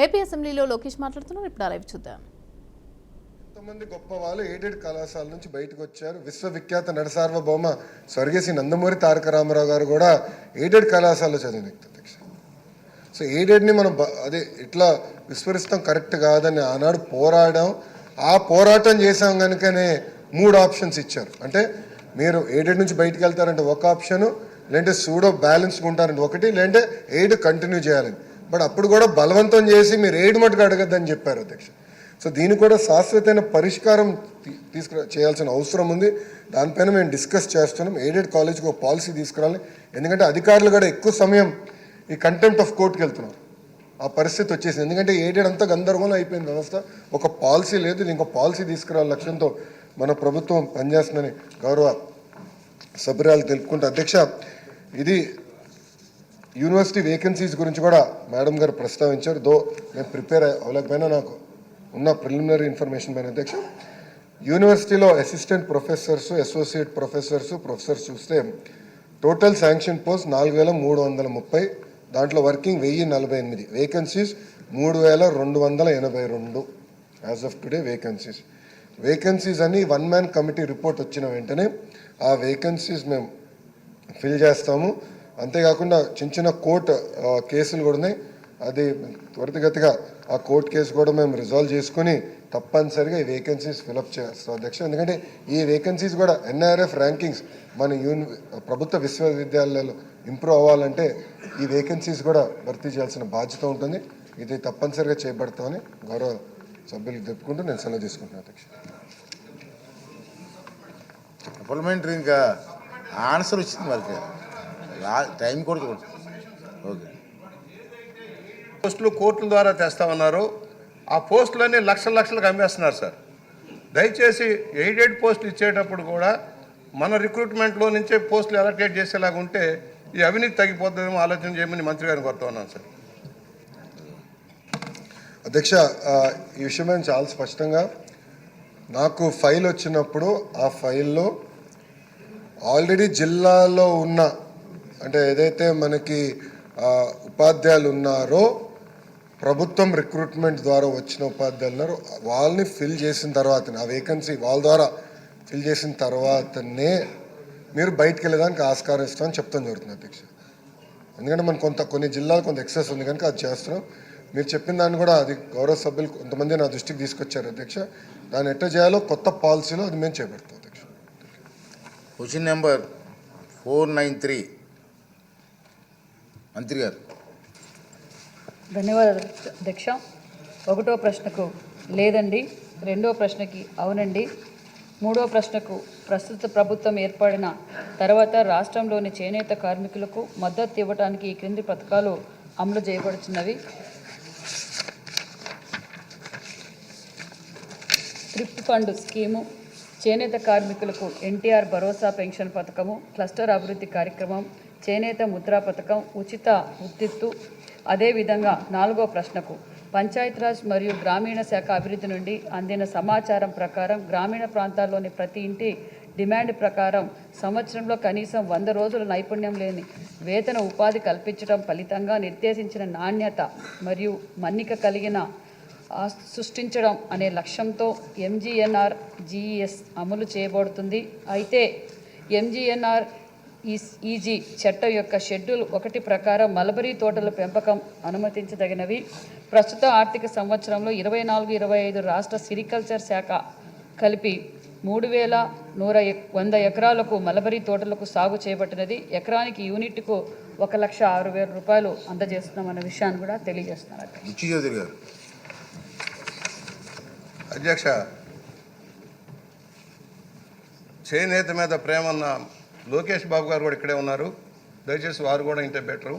AP అసెంబ్లీలో లోకేష్ మాట్లాడుతున్నారు. ఇప్పుడు లైవ్ చూద్దాం. ఎంతమంది గొప్ప వాళ్ళు ఎయిడెడ్ కళాశాల నుంచి బయటకు వచ్చారు. విశ్వవిఖ్యాత నటసార్వభౌమ స్వర్గీయ నందమూరి తారక రామారావు గారు కూడా ఎయిడెడ్ కళాశాలలో చదివిన అధ్యక్ష. సో ఎయిడెడ్ని మనం అదే ఇట్లా విస్మరిస్తాం కరెక్ట్ కాదని ఆనాడు పోరాడాం. ఆ పోరాటం చేసాం కనుకనే 3 ఆప్షన్స్ ఇచ్చారు. అంటే మీరు ఎయిడెడ్ నుంచి బయటకు వెళ్తారంటే ఒక ఆప్షను, లేదంటే సూడో బ్యాలెన్స్గా ఉంటారంటే ఒకటి, లేదంటే ఎయిడ్ కంటిన్యూ చేయాలని. బట్ అప్పుడు కూడా బలవంతం చేసి మీరు ఎయిడ్ మటుకు అడగద్దని చెప్పారు అధ్యక్ష. సో దీనికి కూడా శాశ్వతమైన పరిష్కారం చేయాల్సిన అవసరం ఉంది. దానిపైన మేము డిస్కస్ చేస్తున్నాం. ఎయిడెడ్ కాలేజ్కి ఒక పాలసీ తీసుకురావాలి. ఎందుకంటే అధికారులు కూడా ఎక్కువ సమయం ఈ కంటెంప్ట్ ఆఫ్ కోర్టుకి వెళ్తున్నారు. ఆ పరిస్థితి వచ్చేసింది. ఎందుకంటే ఎయిడెడ్ అంతా గందరగోళం అయిపోయింది వ్యవస్థ. ఒక పాలసీ లేదు. ఇంకో పాలసీ తీసుకురావాలి లక్ష్యంతో మన ప్రభుత్వం పనిచేస్తుందని గౌరవ సభ్యురాలు తెలుపుకుంటూ అధ్యక్ష, ఇది యూనివర్సిటీ వేకెన్సీస్ గురించి కూడా మేడం గారు ప్రస్తావించారు. నేను ప్రిపేర్ అవ్వలేకపోయినా నాకు ఉన్న ప్రిలిమినరీ ఇన్ఫర్మేషన్ పైన అధ్యక్ష, యూనివర్సిటీలో అసిస్టెంట్ ప్రొఫెసర్స్, అసోసియేట్ ప్రొఫెసర్స్ చూస్తే టోటల్ శాంక్షన్ పోస్ట్ 4330, దాంట్లో working 1048, vacancies 3282 as of today vacancies అని 1 మ్యాన్ కమిటీ రిపోర్ట్ వచ్చిన వెంటనే ఆ వేకెన్సీస్ మేము ఫిల్ చేస్తాము. అంతేకాకుండా చిన్న కోర్టు కేసులు కూడా ఉన్నాయి. అది త్వరితగతిగా ఆ కోర్టు కేసు కూడా మేము రిజాల్వ్ చేసుకుని తప్పనిసరిగా ఈ వేకెన్సీస్ ఫిలప్ చేస్తాం అధ్యక్ష. ఎందుకంటే ఈ వేకెన్సీస్ కూడా ఎన్ఐఆర్ఎఫ్ ర్యాంకింగ్స్ మన ప్రభుత్వ విశ్వవిద్యాలయాలు ఇంప్రూవ్ అవ్వాలంటే ఈ వేకెన్సీస్ కూడా భర్తీ చేయాల్సిన బాధ్యత ఉంటుంది. ఇది తప్పనిసరిగా చేయబడతామని గౌరవ సభ్యులకు చెప్పుకుంటూ నేను సెలవు తీసుకుంటున్నాను అధ్యక్ష. సప్లిమెంటరీ ఇంకా ఆన్సర్ వచ్చింది వాళ్ళకి, టైం కూడా ఓకే. పోస్టులు కోర్టుల ద్వారా తెస్తామన్నారు. ఆ పోస్టులన్నీ లక్షలకు అమ్మేస్తున్నారు సార్. దయచేసి ఎయిడెడ్ పోస్టులు ఇచ్చేటప్పుడు కూడా మన రిక్రూట్మెంట్లో నుంచే పోస్టులు అలొకేట్ చేసేలాగా ఉంటే ఈ అవినీతి తగ్గిపోతుందేమో ఆలోచన చేయమని మంత్రి గారిని కోరుతా ఉన్నాను సార్. అధ్యక్ష, ఈ విషయం నేను చాలా స్పష్టంగా నాకు ఫైల్ వచ్చినప్పుడు ఆ ఫైల్లో ఆల్రెడీ జిల్లాలో ఉన్న అంటే ఏదైతే మనకి ఉపాధ్యాయులు ఉన్నారో ప్రభుత్వం రిక్రూట్మెంట్ ద్వారా వచ్చిన ఉపాధ్యాయులు ఉన్నారో వాళ్ళని ఫిల్ చేసిన తర్వాతనే ఆ వేకెన్సీ వాళ్ళ ద్వారా ఫిల్ చేసిన తర్వాతనే మీరు బయటకు వెళ్ళేదానికి ఆస్కారం ఇస్తామని చెప్తాం జరుగుతుంది అధ్యక్ష. ఎందుకంటే మనం కొన్ని జిల్లాలు కొంత ఎక్సెస్ ఉంది కనుక అది చేస్తున్నాం. మీరు చెప్పిన దాన్ని కూడా అది గౌరవ సభ్యులు కొంతమంది నా దృష్టికి తీసుకొచ్చారు అధ్యక్ష. దాన్ని ఎట్లా చేయాలో కొత్త పాలసీలో అది మేము చేపడతాం అధ్యక్ష. క్వశ్చన్ నెంబర్ 493 మంత్రి గారు. ధన్యవాదాలు అధ్యక్ష. 1వ ప్రశ్నకు లేదండి, 2వ ప్రశ్నకి అవునండి, 3వ ప్రశ్నకు ప్రస్తుత ప్రభుత్వం ఏర్పడిన తర్వాత రాష్ట్రంలోని చేనేత కార్మికులకు మద్దతు ఇవ్వడానికి ఈ క్రింది పథకాలు అమలు చేయబడుతున్నవి. థ్రిఫ్ట్ ఫండ్ స్కీము, చేనేత కార్మికులకు ఎన్టీఆర్ భరోసా పెన్షన్ పథకము, క్లస్టర్ అభివృద్ధి కార్యక్రమం, చేనేత ముద్రా పథకం, ఉచిత ఉత్తిత్తు. అదేవిధంగా 4వ ప్రశ్నకు పంచాయతీరాజ్ మరియు గ్రామీణ శాఖ అభివృద్ధి నుండి అందిన సమాచారం ప్రకారం గ్రామీణ ప్రాంతాల్లోని ప్రతి ఇంటి డిమాండ్ ప్రకారం సంవత్సరంలో కనీసం 100 రోజుల నైపుణ్యం లేని వేతన ఉపాధి కల్పించడం ఫలితంగా నిర్దేశించిన నాణ్యత మరియు మన్నిక కలిగిన సృష్టించడం అనే లక్ష్యంతో MGNRGES అమలు చేయబడుతుంది. అయితే MGNREG చట్టం యొక్క షెడ్యూల్ 1 ప్రకారం మల్బరీ తోటల పెంపకం అనుమతించదగినవి. ప్రస్తుత ఆర్థిక సంవత్సరంలో 24-25 రాష్ట్ర సిరికల్చర్ శాఖ కలిపి 3100 ఎకరాలకు మల్బరీ తోటలకు సాగు చేయబట్టినది. ఎకరానికి యూనిట్కు 1,06,000 రూపాయలు అందజేస్తున్నామన్న విషయాన్ని కూడా తెలియజేస్తున్నారు అధ్యక్ష. చేనేత మీద ప్రేమ ఉన్న లోకేష్ బాబు గారు కూడా ఇక్కడే ఉన్నారు. దయచేసి వారు కూడా ఇంటే బెటరు.